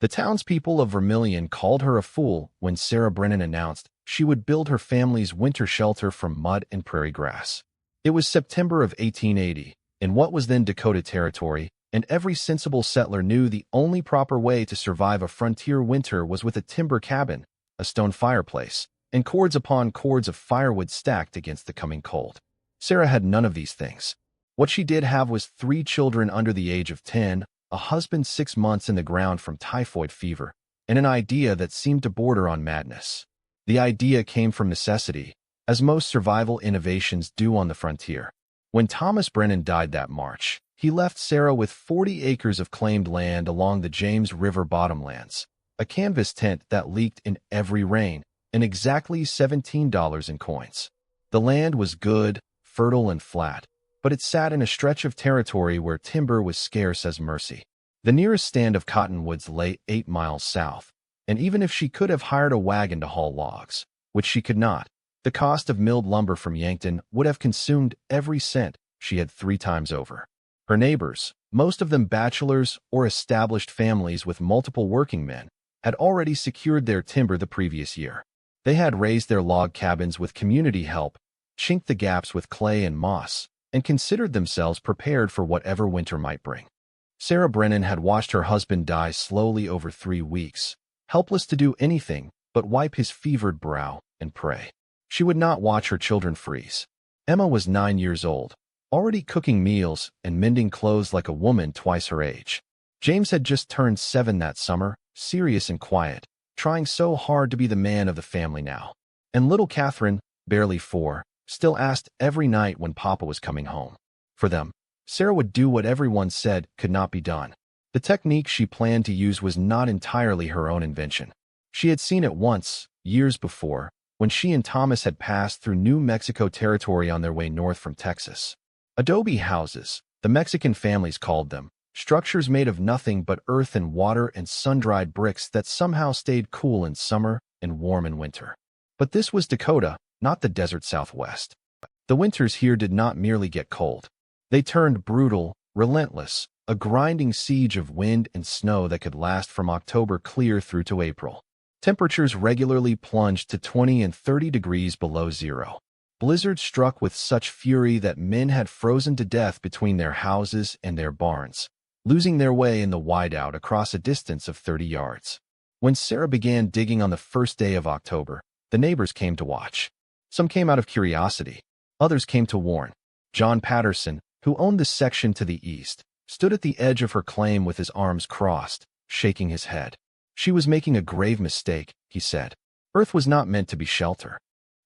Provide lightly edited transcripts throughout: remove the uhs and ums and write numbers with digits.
The townspeople of Vermilion called her a fool when Sarah Brennan announced she would build her family's winter shelter from mud and prairie grass. It was September of 1880, in what was then Dakota Territory, and every sensible settler knew the only proper way to survive a frontier winter was with a timber cabin, a stone fireplace, and cords upon cords of firewood stacked against the coming cold. Sarah had none of these things. What she did have was 3 children under the age of 10, a husband 6 months in the ground from typhoid fever, and an idea that seemed to border on madness. The idea came from necessity, as most survival innovations do on the frontier. When Thomas Brennan died that March, he left Sarah with 40 acres of claimed land along the James River bottomlands, a canvas tent that leaked in every rain, and exactly $17 in coins. The land was good, fertile, and flat, but it sat in a stretch of territory where timber was scarce as mercy. The nearest stand of cottonwoods lay 8 miles south, and even if she could have hired a wagon to haul logs, which she could not, the cost of milled lumber from Yankton would have consumed every cent she had 3 times over. Her neighbors, most of them bachelors or established families with multiple working men, had already secured their timber the previous year. They had raised their log cabins with community help, chinked the gaps with clay and moss, and considered themselves prepared for whatever winter might bring. Sarah Brennan had watched her husband die slowly over 3 weeks, helpless to do anything but wipe his fevered brow and pray. She would not watch her children freeze. Emma was 9 years old, already cooking meals and mending clothes like a woman twice her age. James had just turned 7 that summer, serious and quiet, trying so hard to be the man of the family now. And little Catherine, barely 4, still asked every night when Papa was coming home. For them, Sarah would do what everyone said could not be done. The technique she planned to use was not entirely her own invention. She had seen it once, years before, when she and Thomas had passed through New Mexico territory on their way north from Texas. Adobe houses, the Mexican families called them, structures made of nothing but earth and water and sun-dried bricks that somehow stayed cool in summer and warm in winter. But this was Dakota, not the desert Southwest. The winters here did not merely get cold. They turned brutal, relentless, a grinding siege of wind and snow that could last from October clear through to April. Temperatures regularly plunged to 20 and 30 degrees below zero. Blizzards struck with such fury that men had frozen to death between their houses and their barns, losing their way in the whiteout across a distance of 30 yards. When Sarah began digging on the first day of October, the neighbors came to watch. Some came out of curiosity. Others came to warn. John Patterson, who owned the section to the east, stood at the edge of her claim with his arms crossed, shaking his head. She was making a grave mistake, he said. Earth was not meant to be shelter.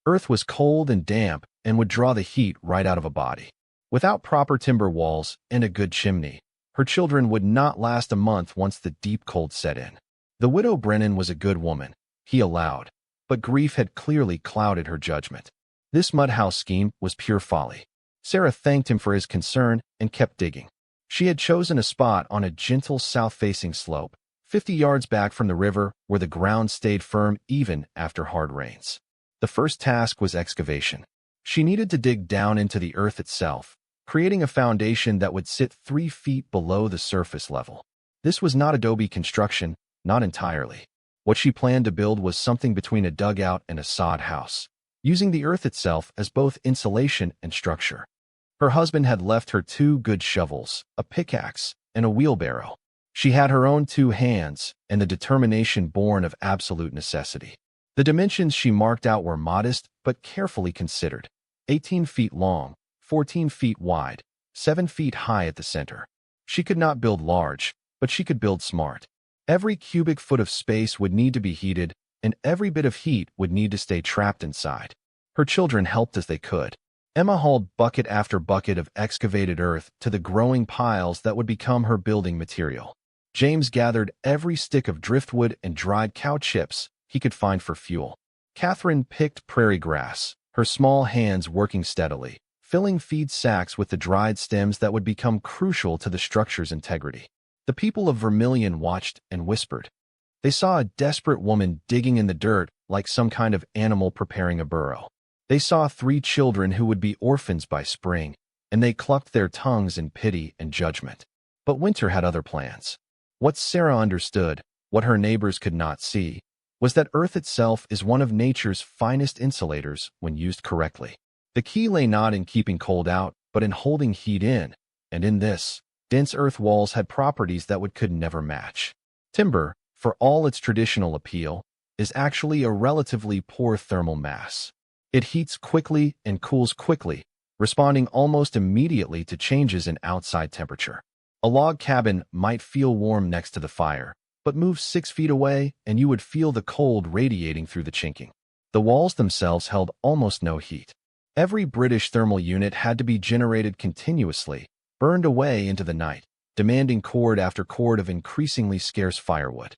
Earth was cold and damp and would draw the heat right out of a body. Without proper timber walls and a good chimney, her children would not last a month once the deep cold set in. The widow Brennan was a good woman, he allowed, but grief had clearly clouded her judgment. This mud house scheme was pure folly. Sarah thanked him for his concern and kept digging. She had chosen a spot on a gentle south-facing slope, 50 yards back from the river where the ground stayed firm even after hard rains. The first task was excavation. She needed to dig down into the earth itself, creating a foundation that would sit 3 feet below the surface level. This was not adobe construction, not entirely. What she planned to build was something between a dugout and a sod house, using the earth itself as both insulation and structure. Her husband had left her 2 good shovels, a pickaxe, and a wheelbarrow. She had her own 2 hands and the determination born of absolute necessity. The dimensions she marked out were modest but carefully considered. 18 feet long, 14 feet wide, 7 feet high at the center. She could not build large, but she could build smart. Every cubic foot of space would need to be heated, and every bit of heat would need to stay trapped inside. Her children helped as they could. Emma hauled bucket after bucket of excavated earth to the growing piles that would become her building material. James gathered every stick of driftwood and dried cow chips he could find for fuel. Catherine picked prairie grass, her small hands working steadily, filling feed sacks with the dried stems that would become crucial to the structure's integrity. The people of Vermilion watched and whispered. They saw a desperate woman digging in the dirt like some kind of animal preparing a burrow. They saw 3 children who would be orphans by spring, and they clucked their tongues in pity and judgment. But winter had other plans. What Sarah understood What her neighbors could not see was that Earth itself is one of nature's finest insulators when used correctly. The key lay not in keeping cold out, but in holding heat in, and in this, dense earth walls had properties that could never match. Timber, for all its traditional appeal, is actually a relatively poor thermal mass. It heats quickly and cools quickly, responding almost immediately to changes in outside temperature. A log cabin might feel warm next to the fire, but move 6 feet away and you would feel the cold radiating through the chinking. The walls themselves held almost no heat. Every British thermal unit had to be generated continuously, burned away into the night, demanding cord after cord of increasingly scarce firewood.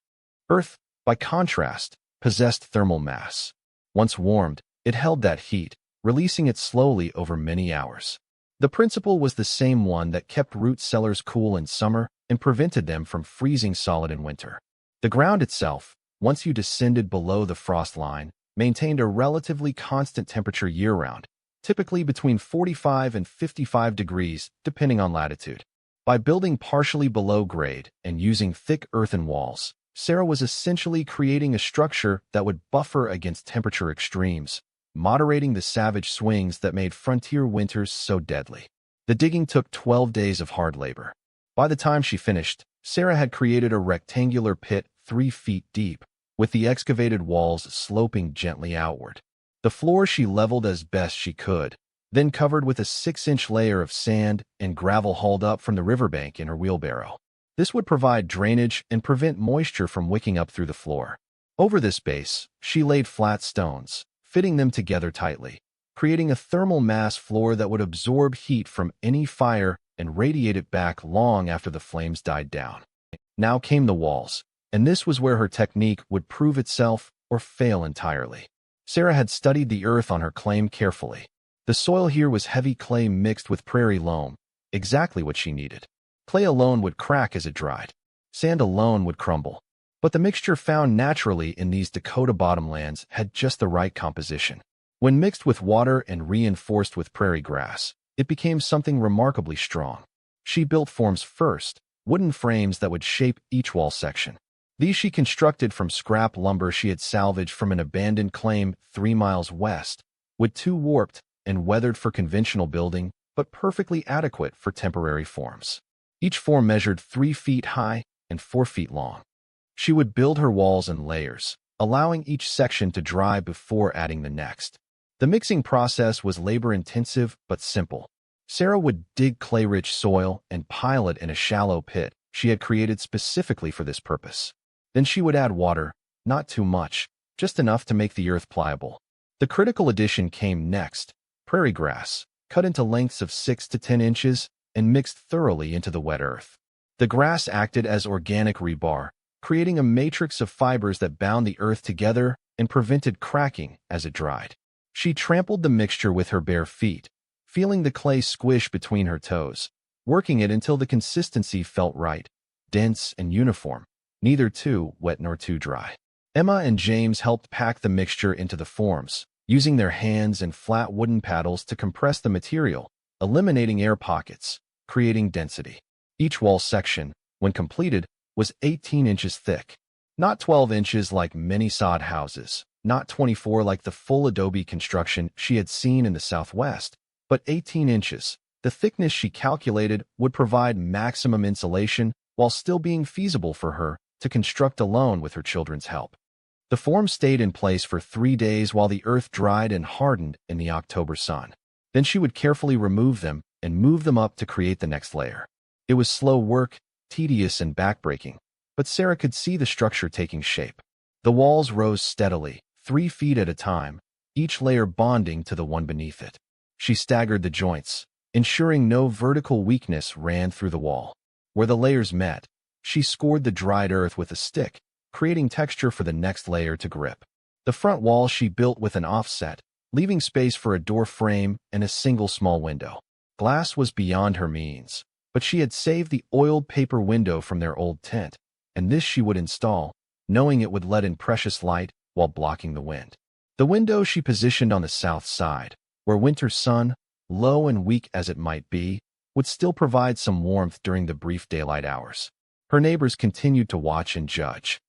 Earth, by contrast, possessed thermal mass. Once warmed, it held that heat, releasing it slowly over many hours. The principle was the same one that kept root cellars cool in summer and prevented them from freezing solid in winter. The ground itself, once you descended below the frost line, maintained a relatively constant temperature year-round, typically between 45 and 55 degrees, depending on latitude. By building partially below grade and using thick earthen walls, Sarah was essentially creating a structure that would buffer against temperature extremes, moderating the savage swings that made frontier winters so deadly. The digging took 12 days of hard labor. By the time she finished, Sarah had created a rectangular pit 3 feet deep, with the excavated walls sloping gently outward. The floor she leveled as best she could, then covered with a 6-inch layer of sand and gravel hauled up from the riverbank in her wheelbarrow. This would provide drainage and prevent moisture from wicking up through the floor. Over this base, she laid flat stones, fitting them together tightly, creating a thermal mass floor that would absorb heat from any fire and radiate it back long after the flames died down. Now came the walls, and this was where her technique would prove itself or fail entirely. Sarah had studied the earth on her claim carefully. The soil here was heavy clay mixed with prairie loam, exactly what she needed. Clay alone would crack as it dried. Sand alone would crumble. But the mixture found naturally in these Dakota bottomlands had just the right composition. When mixed with water and reinforced with prairie grass, it became something remarkably strong. She built forms first, wooden frames that would shape each wall section. These she constructed from scrap lumber she had salvaged from an abandoned claim 3 miles west, wood too warped and weathered for conventional building, but perfectly adequate for temporary forms. Each form measured 3 feet high and 4 feet long. She would build her walls in layers, allowing each section to dry before adding the next. The mixing process was labor-intensive but simple. Sarah would dig clay-rich soil and pile it in a shallow pit she had created specifically for this purpose. Then she would add water, not too much, just enough to make the earth pliable. The critical addition came next: prairie grass, cut into lengths of 6 to 10 inches and mixed thoroughly into the wet earth. The grass acted as organic rebar, creating a matrix of fibers that bound the earth together and prevented cracking as it dried. She trampled the mixture with her bare feet, feeling the clay squish between her toes, working it until the consistency felt right, dense and uniform, neither too wet nor too dry. Emma and James helped pack the mixture into the forms, using their hands and flat wooden paddles to compress the material, eliminating air pockets, creating density. Each wall section, when completed, was 18 inches thick. Not 12 inches like many sod houses, not 24 like the full adobe construction she had seen in the Southwest, but 18 inches. The thickness she calculated would provide maximum insulation while still being feasible for her to construct alone with her children's help. The forms stayed in place for 3 days while the earth dried and hardened in the October sun. Then she would carefully remove them and move them up to create the next layer. It was slow work, tedious and backbreaking, but Sarah could see the structure taking shape. The walls rose steadily, 3 feet at a time, each layer bonding to the one beneath it. She staggered the joints, ensuring no vertical weakness ran through the wall. Where the layers met, she scored the dried earth with a stick, creating texture for the next layer to grip. The front wall she built with an offset, leaving space for a door frame and a single small window. Glass was beyond her means, but she had saved the oiled paper window from their old tent, and this she would install, knowing it would let in precious light while blocking the wind. The window she positioned on the south side, where winter sun, low and weak as it might be, would still provide some warmth during the brief daylight hours. Her neighbors continued to watch and judge.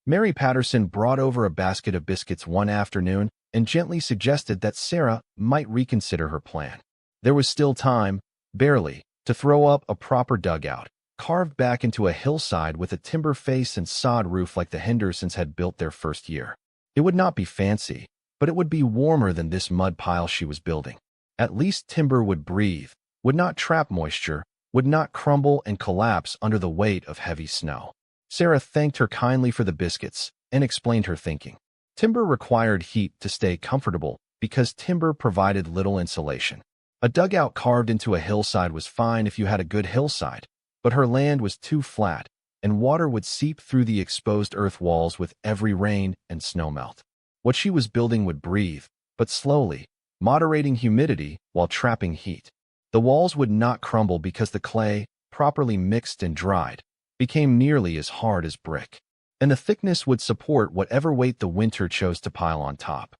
Mary Patterson brought over a basket of biscuits one afternoon and gently suggested that Sarah might reconsider her plan. There was still time, barely, to throw up a proper dugout, carved back into a hillside with a timber face and sod roof like the Hendersons had built their first year. It would not be fancy, but it would be warmer than this mud pile she was building. At least timber would breathe, would not trap moisture, would not crumble and collapse under the weight of heavy snow. Sarah thanked her kindly for the biscuits and explained her thinking. Timber required heat to stay comfortable because timber provided little insulation. A dugout carved into a hillside was fine if you had a good hillside, but her land was too flat, and water would seep through the exposed earth walls with every rain and snowmelt. What she was building would breathe, but slowly, moderating humidity while trapping heat. The walls would not crumble because the clay, properly mixed and dried, became nearly as hard as brick, and the thickness would support whatever weight the winter chose to pile on top.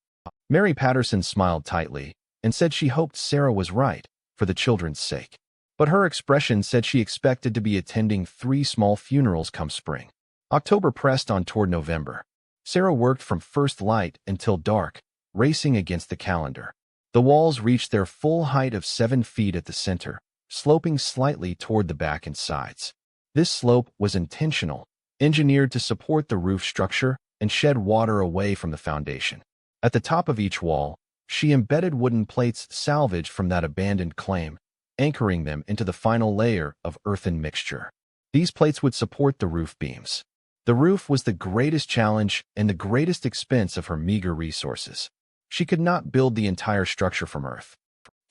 Mary Patterson smiled tightly and said she hoped Sarah was right, for the children's sake. But her expression said she expected to be attending 3 small funerals come spring. October pressed on toward November. Sarah worked from first light until dark, racing against the calendar. The walls reached their full height of 7 feet at the center, sloping slightly toward the back and sides. This slope was intentional, engineered to support the roof structure and shed water away from the foundation. At the top of each wall, she embedded wooden plates salvaged from that abandoned claim, anchoring them into the final layer of earthen mixture. These plates would support the roof beams. The roof was the greatest challenge and the greatest expense of her meager resources. She could not build the entire structure from earth.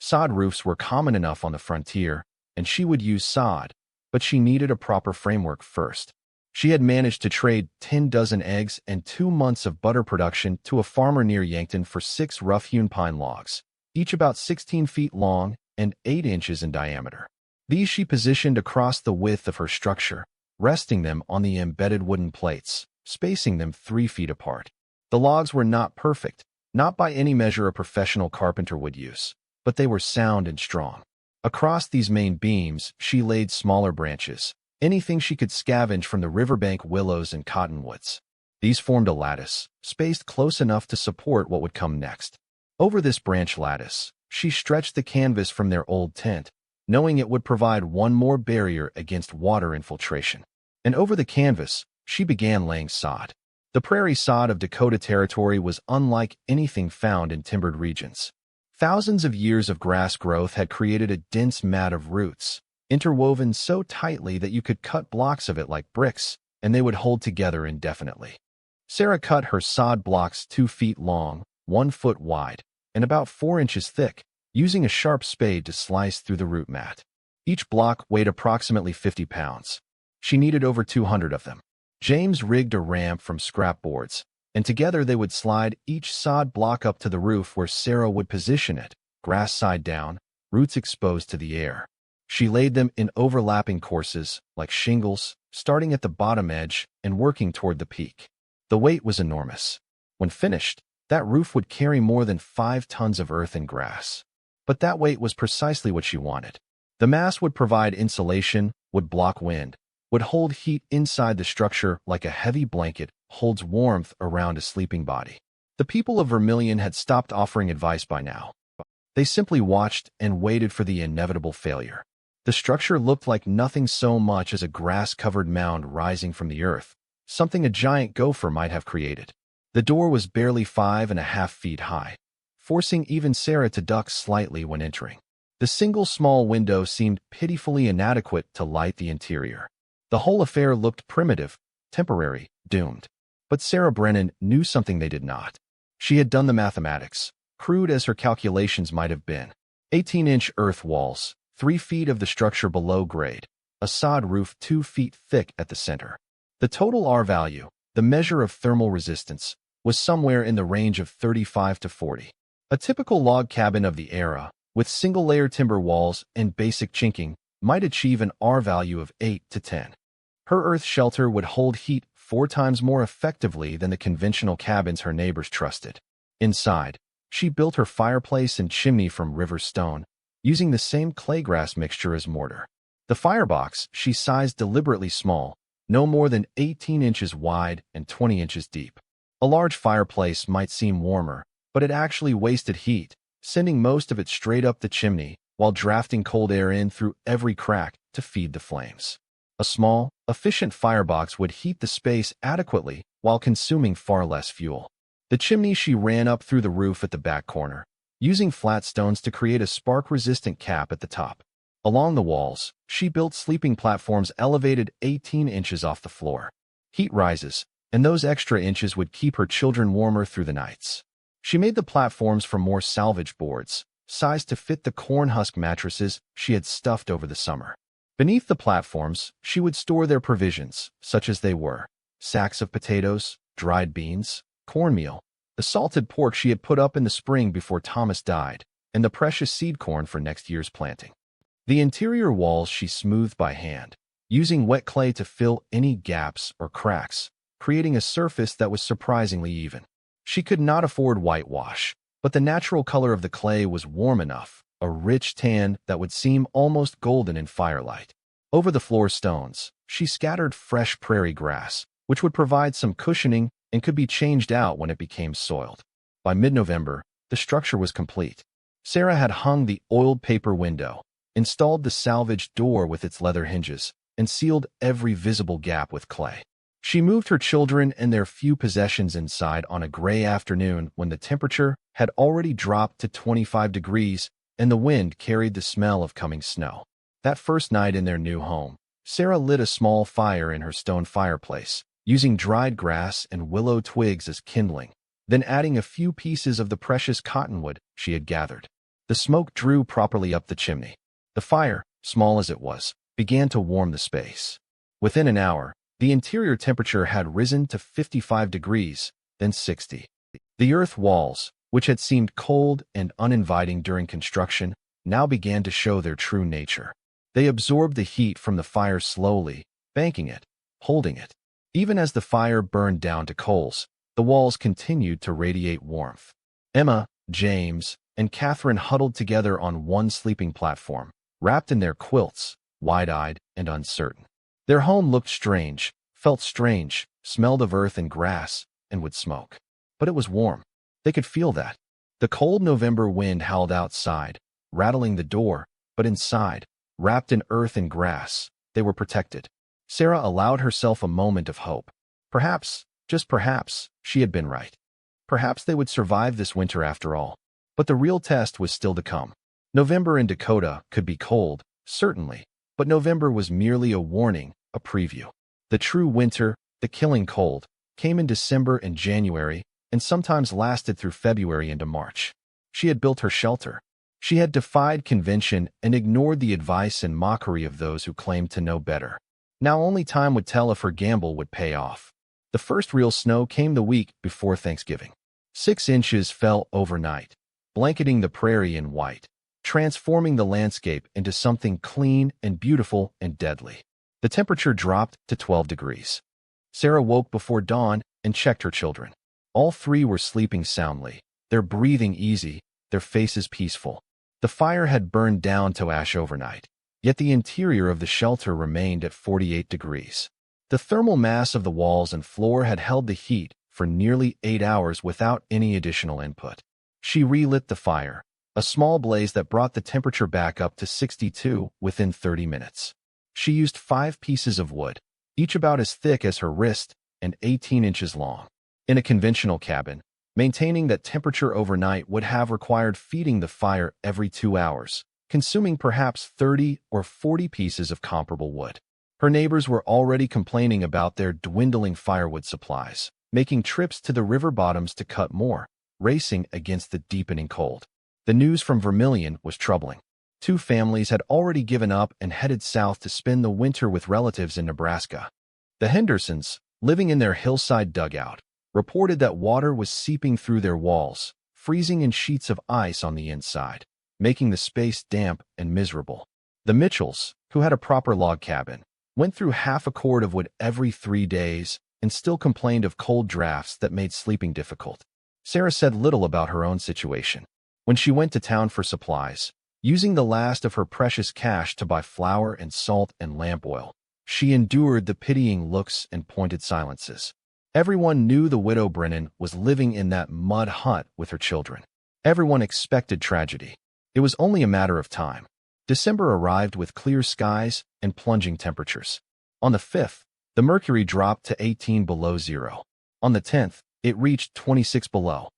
Sod roofs were common enough on the frontier, and she would use sod, but she needed a proper framework first. She had managed to trade 10 dozen eggs and 2 months of butter production to a farmer near Yankton for 6 rough-hewn pine logs, each about 16 feet long and 8 inches in diameter. These she positioned across the width of her structure, resting them on the embedded wooden plates, spacing them 3 feet apart. The logs were not perfect, not by any measure a professional carpenter would use, but they were sound and strong. Across these main beams, she laid smaller branches, anything she could scavenge from the riverbank willows and cottonwoods. These formed a lattice, spaced close enough to support what would come next. Over this branch lattice, she stretched the canvas from their old tent, knowing it would provide one more barrier against water infiltration. And over the canvas, she began laying sod. The prairie sod of Dakota Territory was unlike anything found in timbered regions. Thousands of years of grass growth had created a dense mat of roots, interwoven so tightly that you could cut blocks of it like bricks, and they would hold together indefinitely. Sarah cut her sod blocks 2 feet long, 1 foot wide, and about 4 inches thick, using a sharp spade to slice through the root mat. Each block weighed approximately 50 pounds. She needed over 200 of them. James rigged a ramp from scrap boards, and together they would slide each sod block up to the roof where Sarah would position it, grass side down, roots exposed to the air. She laid them in overlapping courses, like shingles, starting at the bottom edge and working toward the peak. The weight was enormous. When finished, that roof would carry more than 5 tons of earth and grass. But that weight was precisely what she wanted. The mass would provide insulation, would block wind, would hold heat inside the structure like a heavy blanket holds warmth around a sleeping body. The people of Vermilion had stopped offering advice by now. They simply watched and waited for the inevitable failure. The structure looked like nothing so much as a grass-covered mound rising from the earth, something a giant gopher might have created. The door was barely 5.5 feet high, forcing even Sarah to duck slightly when entering. The single small window seemed pitifully inadequate to light the interior. The whole affair looked primitive, temporary, doomed. But Sarah Brennan knew something they did not. She had done the mathematics, crude as her calculations might have been. 18-inch earth walls, 3 feet of the structure below grade, a sod roof 2 feet thick at the center. The total R value, the measure of thermal resistance, was somewhere in the range of 35 to 40. A typical log cabin of the era, with single-layer timber walls and basic chinking, might achieve an R value of 8 to 10. Her earth shelter would hold heat 4 times more effectively than the conventional cabins her neighbors trusted. Inside, she built her fireplace and chimney from river stone, using the same claygrass mixture as mortar. The firebox she sized deliberately small, no more than 18 inches wide and 20 inches deep. A large fireplace might seem warmer, but it actually wasted heat, sending most of it straight up the chimney while drafting cold air in through every crack to feed the flames. A small, efficient firebox would heat the space adequately while consuming far less fuel. The chimney she ran up through the roof at the back corner, using flat stones to create a spark-resistant cap at the top. Along the walls, she built sleeping platforms elevated 18 inches off the floor. Heat rises, and those extra inches would keep her children warmer through the nights. She made the platforms from more salvage boards, sized to fit the corn husk mattresses she had stuffed over the summer. Beneath the platforms, she would store their provisions, such as they were: sacks of potatoes, dried beans, cornmeal, the salted pork she had put up in the spring before Thomas died, and the precious seed corn for next year's planting. The interior walls she smoothed by hand, using wet clay to fill any gaps or cracks, creating a surface that was surprisingly even. She could not afford whitewash, but the natural color of the clay was warm enough, a rich tan that would seem almost golden in firelight. Over the floor stones, she scattered fresh prairie grass, which would provide some cushioning and could be changed out when it became soiled. By mid-November, the structure was complete. Sarah had hung the oiled paper window, installed the salvaged door with its leather hinges, and sealed every visible gap with clay. She moved her children and their few possessions inside on a gray afternoon when the temperature had already dropped to 25 degrees and the wind carried the smell of coming snow. That first night in their new home, Sarah lit a small fire in her stone fireplace, using dried grass and willow twigs as kindling, then adding a few pieces of the precious cottonwood she had gathered. The smoke drew properly up the chimney. The fire, small as it was, began to warm the space. Within an hour, the interior temperature had risen to 55 degrees, then 60. The earth walls, which had seemed cold and uninviting during construction, now began to show their true nature. They absorbed the heat from the fire slowly, banking it, holding it. Even as the fire burned down to coals, the walls continued to radiate warmth. Emma, James, and Catherine huddled together on one sleeping platform, wrapped in their quilts, wide-eyed and uncertain. Their home looked strange, felt strange, smelled of earth and grass, and would smoke. But it was warm. They could feel that. The cold November wind howled outside, rattling the door, but inside, wrapped in earth and grass, they were protected. Sarah allowed herself a moment of hope. Perhaps, just perhaps, she had been right. Perhaps they would survive this winter after all. But the real test was still to come. November in Dakota could be cold, certainly, but November was merely a warning, a preview. The true winter, the killing cold, came in December and January, and sometimes lasted through February into March. She had built her shelter. She had defied convention and ignored the advice and mockery of those who claimed to know better. Now only time would tell if her gamble would pay off. The first real snow came the week before Thanksgiving. 6 inches fell overnight, blanketing the prairie in white, transforming the landscape into something clean and beautiful and deadly. The temperature dropped to 12 degrees. Sarah woke before dawn and checked her children. All three were sleeping soundly, their breathing easy, their faces peaceful. The fire had burned down to ash overnight, yet the interior of the shelter remained at 48 degrees. The thermal mass of the walls and floor had held the heat for nearly 8 hours without any additional input. She relit the fire, a small blaze that brought the temperature back up to 62 within 30 minutes. She used 5 pieces of wood, each about as thick as her wrist and 18 inches long. In a conventional cabin, maintaining that temperature overnight would have required feeding the fire every 2 hours, consuming perhaps 30 or 40 pieces of comparable wood. Her neighbors were already complaining about their dwindling firewood supplies, making trips to the river bottoms to cut more, racing against the deepening cold. The news from Vermilion was troubling. 2 families had already given up and headed south to spend the winter with relatives in Nebraska. The Hendersons, living in their hillside dugout, reported that water was seeping through their walls, freezing in sheets of ice on the inside, making the space damp and miserable. The Mitchells, who had a proper log cabin, went through half a cord of wood every 3 days and still complained of cold drafts that made sleeping difficult. Sarah said little about her own situation. When she went to town for supplies, using the last of her precious cash to buy flour and salt and lamp oil, She endured the pitying looks and pointed silences. Everyone knew the widow Brennan was living in that mud hut with her children. Everyone expected tragedy. It was only a matter of time. December arrived with clear skies and plunging temperatures. On the 5th, the mercury dropped to 18 below zero. On the 10th, it reached 26 below.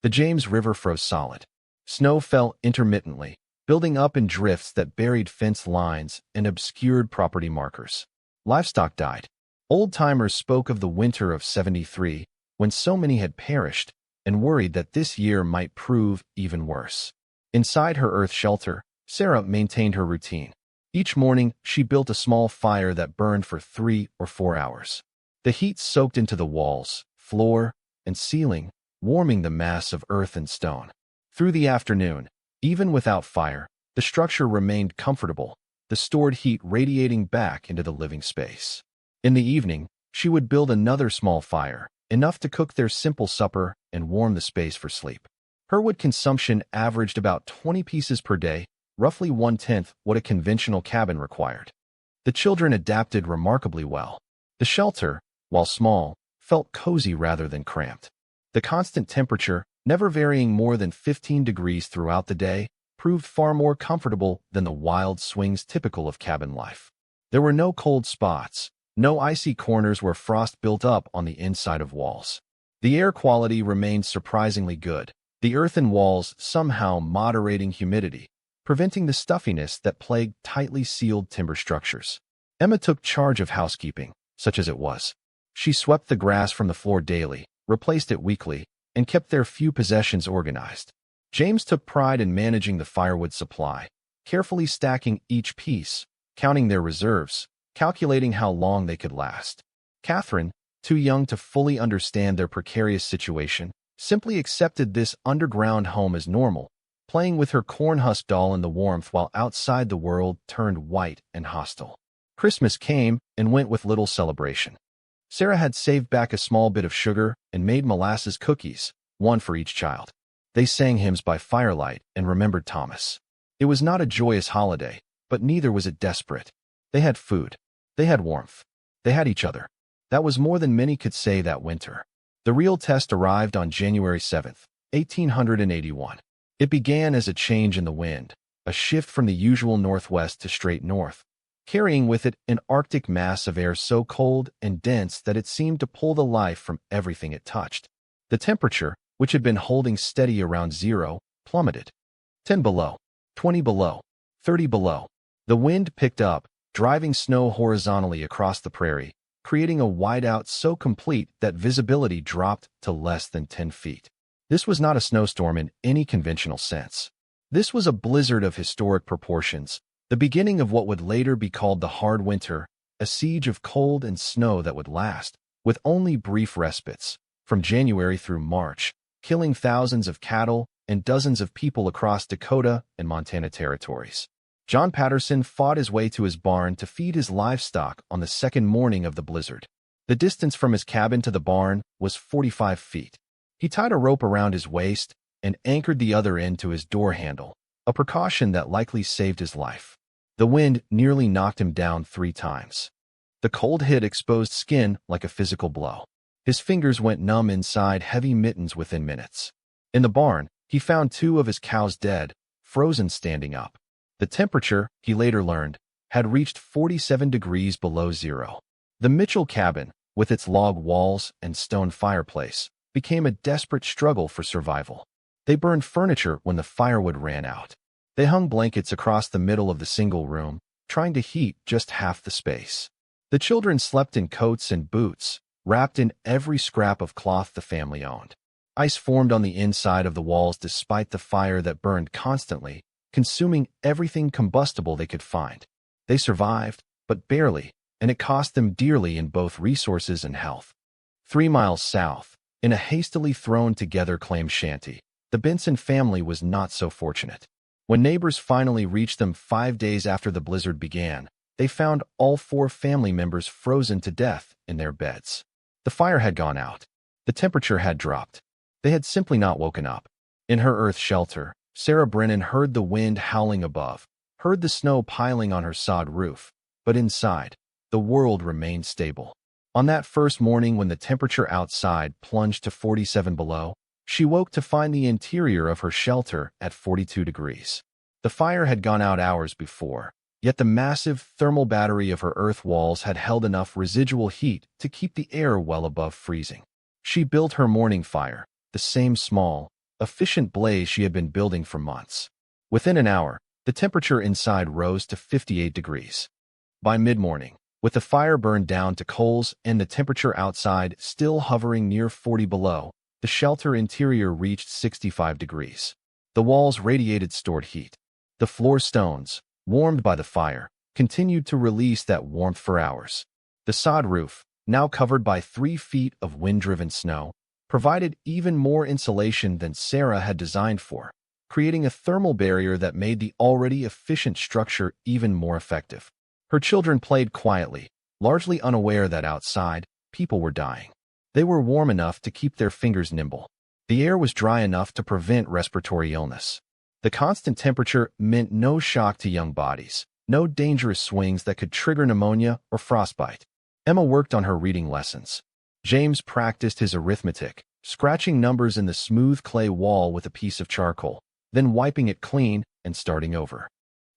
The James River froze solid. Snow fell intermittently, building up in drifts that buried fence lines and obscured property markers. Livestock died. Old-timers spoke of the winter of '73, when so many had perished, and worried that this year might prove even worse. Inside her earth shelter, Sarah maintained her routine. Each morning, she built a small fire that burned for 3 or 4 hours. The heat soaked into the walls, floor, and ceiling, warming the mass of earth and stone. Through the afternoon, even without fire, the structure remained comfortable, the stored heat radiating back into the living space. In the evening, she would build another small fire, enough to cook their simple supper and warm the space for sleep. Her wood consumption averaged about 20 pieces per day, roughly 1/10 what a conventional cabin required. The children adapted remarkably well. The shelter, while small, felt cozy rather than cramped. The constant temperature, never varying more than 15 degrees throughout the day, proved far more comfortable than the wild swings typical of cabin life. There were no cold spots, no icy corners where frost built up on the inside of walls. The air quality remained surprisingly good, the earthen walls somehow moderating humidity, preventing the stuffiness that plagued tightly sealed timber structures. Emma took charge of housekeeping, such as it was. She swept the grass from the floor daily, replaced it weekly, and kept their few possessions organized. James took pride in managing the firewood supply, carefully stacking each piece, counting their reserves, calculating how long they could last. Catherine, too young to fully understand their precarious situation, simply accepted this underground home as normal, playing with her corn-husk doll in the warmth while outside the world turned white and hostile. Christmas came and went with little celebration. Sarah had saved back a small bit of sugar and made molasses cookies, one for each child. They sang hymns by firelight and remembered Thomas. It was not a joyous holiday, but neither was it desperate. They had food. They had warmth. They had each other. That was more than many could say that winter. The real test arrived on January 7th, 1881. It began as a change in the wind, a shift from the usual northwest to straight north, carrying with it an arctic mass of air so cold and dense that it seemed to pull the life from everything it touched. The temperature, which had been holding steady around zero, plummeted. 10 below, 20 below, 30 below. The wind picked up, driving snow horizontally across the prairie, creating a whiteout so complete that visibility dropped to less than 10 feet. This was not a snowstorm in any conventional sense. This was a blizzard of historic proportions, the beginning of what would later be called the hard winter, a siege of cold and snow that would last, with only brief respites, from January through March, killing thousands of cattle and dozens of people across Dakota and Montana territories. John Patterson fought his way to his barn to feed his livestock on the second morning of the blizzard. The distance from his cabin to the barn was 45 feet. He tied a rope around his waist and anchored the other end to his door handle, a precaution that likely saved his life. The wind nearly knocked him down 3 times. The cold hit exposed skin like a physical blow. His fingers went numb inside heavy mittens within minutes. In the barn, he found 2 of his cows dead, frozen standing up. The temperature, he later learned, had reached 47 degrees below zero. The Mitchell cabin, with its log walls and stone fireplace, became a desperate struggle for survival. They burned furniture when the firewood ran out. They hung blankets across the middle of the single room, trying to heat just half the space. The children slept in coats and boots, wrapped in every scrap of cloth the family owned. Ice formed on the inside of the walls despite the fire that burned constantly, consuming everything combustible they could find. They survived, but barely, and it cost them dearly in both resources and health. 3 miles south, in a hastily thrown-together claim shanty, the Benson family was not so fortunate. When neighbors finally reached them 5 days after the blizzard began, they found all 4 family members frozen to death in their beds. The fire had gone out. The temperature had dropped. They had simply not woken up. In her earth shelter, Sarah Brennan heard the wind howling above, heard the snow piling on her sod roof, but inside, the the world remained stable. On that first morning when the temperature outside plunged to 47 below, she woke to find the interior of her shelter at 42 degrees. The fire had gone out hours before, yet the massive thermal battery of her earth walls had held enough residual heat to keep the air well above freezing. She built her morning fire, the same small, efficient blaze she had been building for months. Within an hour, the temperature inside rose to 58 degrees. By mid-morning, with the fire burned down to coals and the temperature outside still hovering near 40 below, the shelter interior reached 65 degrees. The walls radiated stored heat. The floor stones, warmed by the fire, continued to release that warmth for hours. The sod roof, now covered by 3 feet of wind-driven snow, provided even more insulation than Sarah had designed for, creating a thermal barrier that made the already efficient structure even more effective. Her children played quietly, largely unaware that outside, people were dying. They were warm enough to keep their fingers nimble. The air was dry enough to prevent respiratory illness. The constant temperature meant no shock to young bodies, no dangerous swings that could trigger pneumonia or frostbite. Emma worked on her reading lessons. James practiced his arithmetic, scratching numbers in the smooth clay wall with a piece of charcoal, then wiping it clean and starting over.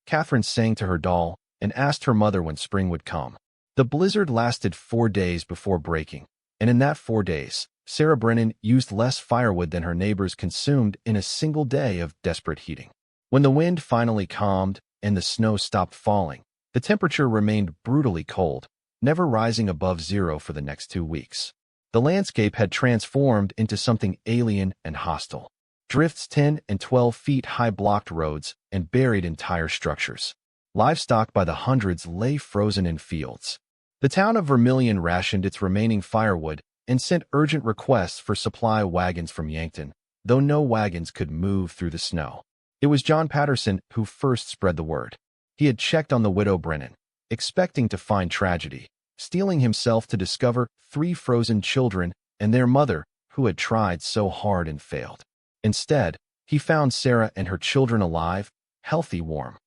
Catherine sang to her doll and asked her mother when spring would come. The blizzard lasted 4 days before breaking, and in that 4 days, Sarah Brennan used less firewood than her neighbors consumed in a single day of desperate heating. When the wind finally calmed and the snow stopped falling, the temperature remained brutally cold, never rising above zero for the next 2 weeks. The landscape had transformed into something alien and hostile. Drifts 10 and 12 feet high blocked roads and buried entire structures. Livestock by the hundreds lay frozen in fields. The town of Vermilion rationed its remaining firewood and sent urgent requests for supply wagons from Yankton, though no wagons could move through the snow. It was John Patterson who first spread the word. He had checked on the widow Brennan, expecting to find tragedy, steeling himself to discover 3 frozen children and their mother who had tried so hard and failed. Instead, he found Sarah and her children alive, healthy, warm.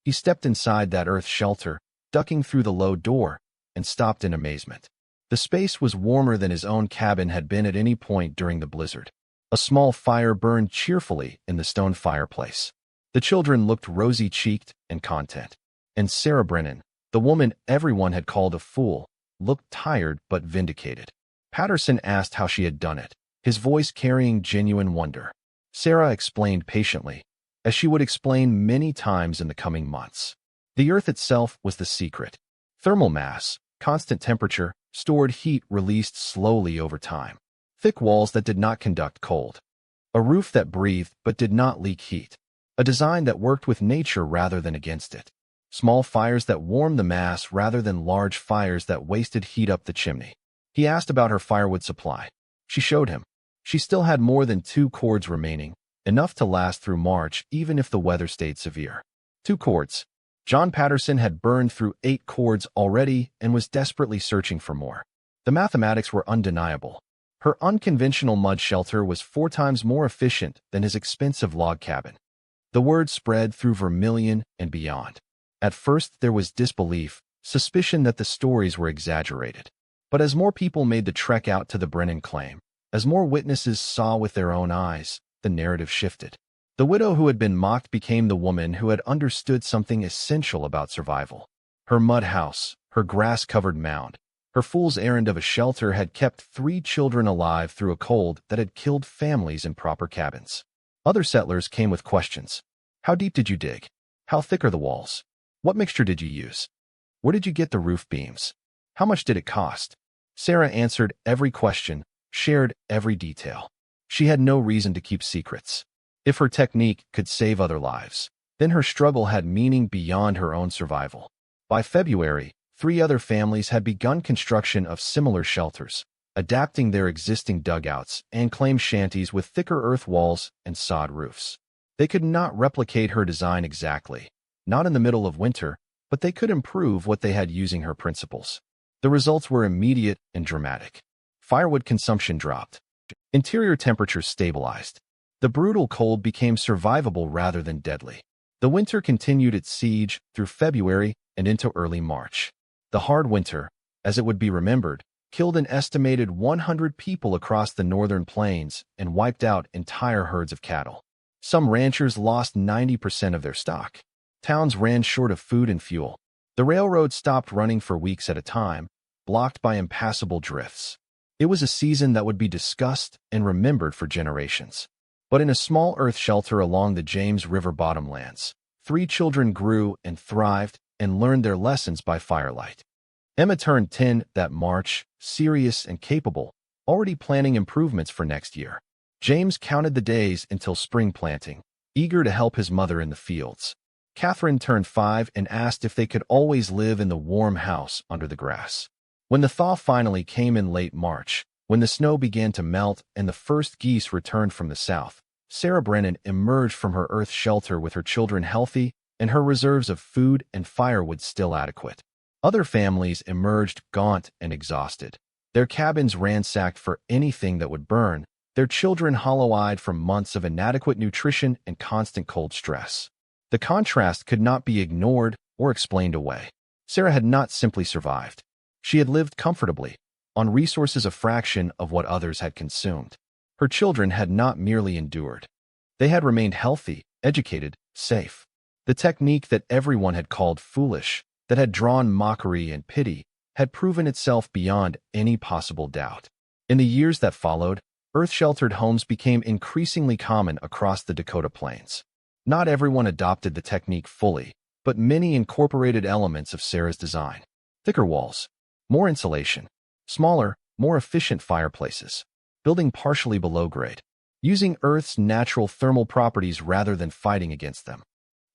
He stepped inside that earth shelter, ducking through the low door, and stopped in amazement. The space was warmer than his own cabin had been at any point during the blizzard. A small fire burned cheerfully in the stone fireplace. The children looked rosy-cheeked and content. And Sarah Brennan, the woman everyone had called a fool, looked tired but vindicated. Patterson asked how she had done it, his voice carrying genuine wonder. Sarah explained patiently, as she would explain many times in the coming months. The earth itself was the secret. Thermal mass, constant temperature, stored heat released slowly over time. Thick walls that did not conduct cold. A roof that breathed but did not leak heat. A design that worked with nature rather than against it. Small fires that warmed the mass rather than large fires that wasted heat up the chimney. He asked about her firewood supply. She showed him. She still had more than 2 cords remaining, enough to last through March even if the weather stayed severe. 2 cords. John Patterson had burned through 8 cords already and was desperately searching for more. The mathematics were undeniable. Her unconventional mud shelter was 4 times more efficient than his expensive log cabin. The word spread through Vermilion and beyond. At first there was disbelief, suspicion that the stories were exaggerated. But as more people made the trek out to the Brennan claim, as more witnesses saw with their own eyes, the narrative shifted. The widow who had been mocked became the woman who had understood something essential about survival. Her mud house, her grass-covered mound, her fool's errand of a shelter had kept 3 children alive through a cold that had killed families in proper cabins. Other settlers came with questions. How deep did you dig? How thick are the walls? What mixture did you use? Where did you get the roof beams? How much did it cost? Sarah answered every question, shared every detail. She had no reason to keep secrets. If her technique could save other lives, then her struggle had meaning beyond her own survival. By February, 3 other families had begun construction of similar shelters, adapting their existing dugouts and claim shanties with thicker earth walls and sod roofs. They could not replicate her design exactly, not in the middle of winter, but they could improve what they had using her principles. The results were immediate and dramatic. Firewood consumption dropped. Interior temperatures stabilized. The brutal cold became survivable rather than deadly. The winter continued its siege through February and into early March. The hard winter, as it would be remembered, killed an estimated 100 people across the northern plains and wiped out entire herds of cattle. Some ranchers lost 90% of their stock. Towns ran short of food and fuel. The railroad stopped running for weeks at a time, blocked by impassable drifts. It was a season that would be discussed and remembered for generations. But in a small earth shelter along the James River bottomlands, 3 children grew and thrived and learned their lessons by firelight. Emma turned 10 that March, serious and capable, already planning improvements for next year. James counted the days until spring planting, eager to help his mother in the fields. Catherine turned 5 and asked if they could always live in the warm house under the grass. When the thaw finally came in late March, when the snow began to melt and the first geese returned from the south, Sarah Brennan emerged from her earth shelter with her children healthy and her reserves of food and firewood still adequate. Other families emerged gaunt and exhausted, their cabins ransacked for anything that would burn, their children hollow-eyed from months of inadequate nutrition and constant cold stress. The contrast could not be ignored or explained away. Sarah had not simply survived. She had lived comfortably, on resources a fraction of what others had consumed. Her children had not merely endured. They had remained healthy, educated, safe. The technique that everyone had called foolish, that had drawn mockery and pity, had proven itself beyond any possible doubt. In the years that followed, earth-sheltered homes became increasingly common across the Dakota plains. Not everyone adopted the technique fully, but many incorporated elements of Sarah's design. Thicker walls, more insulation, smaller, more efficient fireplaces, building partially below grade, using Earth's natural thermal properties rather than fighting against them.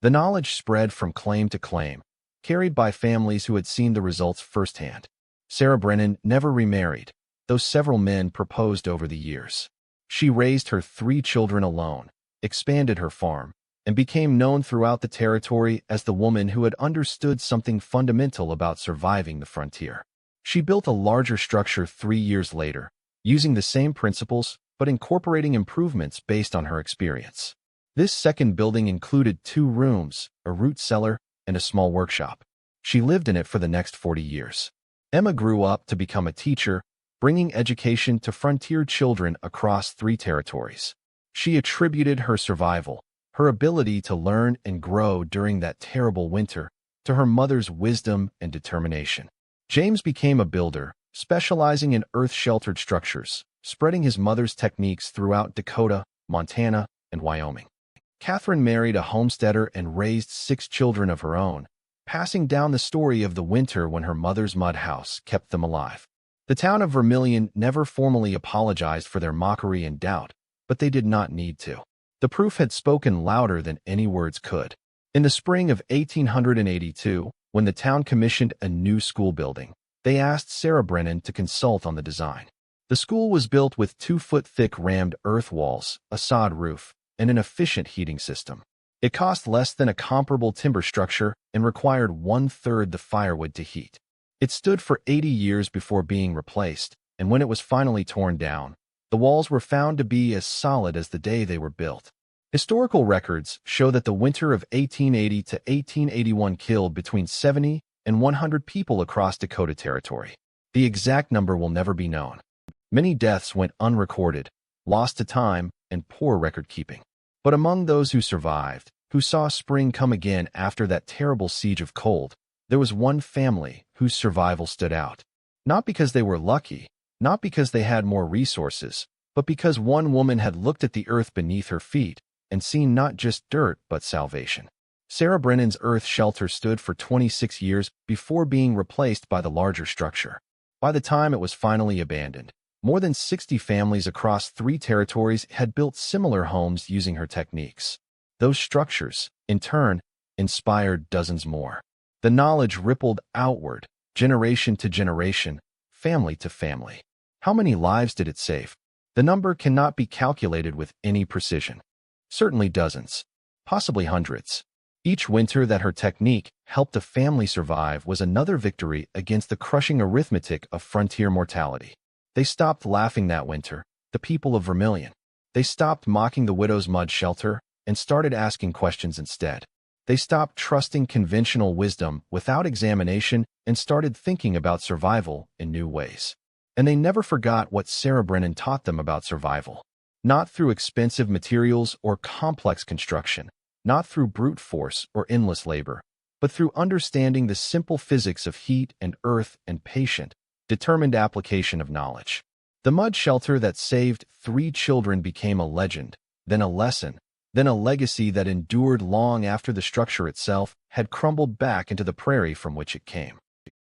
The knowledge spread from claim to claim, carried by families who had seen the results firsthand. Sarah Brennan never remarried, though several men proposed over the years. She raised her 3 children alone, expanded her farm, and became known throughout the territory as the woman who had understood something fundamental about surviving the frontier. She built a larger structure 3 years later, using the same principles but incorporating improvements based on her experience. This second building included 2 rooms, a root cellar, and a small workshop. She lived in it for the next 40 years. Emma grew up to become a teacher, bringing education to frontier children across 3 territories. She attributed her survival, her ability to learn and grow during that terrible winter, to her mother's wisdom and determination. James became a builder, specializing in earth-sheltered structures, spreading his mother's techniques throughout Dakota, Montana, and Wyoming. Catherine married a homesteader and raised 6 children of her own, passing down the story of the winter when her mother's mud house kept them alive. The town of Vermilion never formally apologized for their mockery and doubt, but they did not need to. The proof had spoken louder than any words could. In the spring of 1882, when the town commissioned a new school building, they asked Sarah Brennan to consult on the design. The school was built with 2-foot-thick rammed earth walls, a sod roof, and an efficient heating system. It cost less than a comparable timber structure and required 1/3 the firewood to heat. It stood for 80 years before being replaced, and when it was finally torn down, the walls were found to be as solid as the day they were built. Historical records show that the winter of 1880 to 1881 killed between 70 and 100 people across Dakota Territory. The exact number will never be known. Many deaths went unrecorded, lost to time, and poor record-keeping. But among those who survived, who saw spring come again after that terrible siege of cold, there was one family whose survival stood out. Not because they were lucky, not because they had more resources, but because one woman had looked at the earth beneath her feet and seen not just dirt but salvation. Sarah Brennan's earth shelter stood for 26 years before being replaced by the larger structure. By the time it was finally abandoned, more than 60 families across 3 territories had built similar homes using her techniques. Those structures, in turn, inspired dozens more. The knowledge rippled outward, generation to generation, family to family. How many lives did it save? The number cannot be calculated with any precision. Certainly dozens, possibly hundreds. Each winter that her technique helped a family survive was another victory against the crushing arithmetic of frontier mortality. They stopped laughing that winter, the people of Vermilion. They stopped mocking the widow's mud shelter and started asking questions instead. They stopped trusting conventional wisdom without examination and started thinking about survival in new ways. And they never forgot what Sarah Brennan taught them about survival. Not through expensive materials or complex construction, not through brute force or endless labor, but through understanding the simple physics of heat and earth and patient, determined application of knowledge. The mud shelter that saved 3 children became a legend, then a lesson, then a legacy that endured long after the structure itself had crumbled back into the prairie from which it came.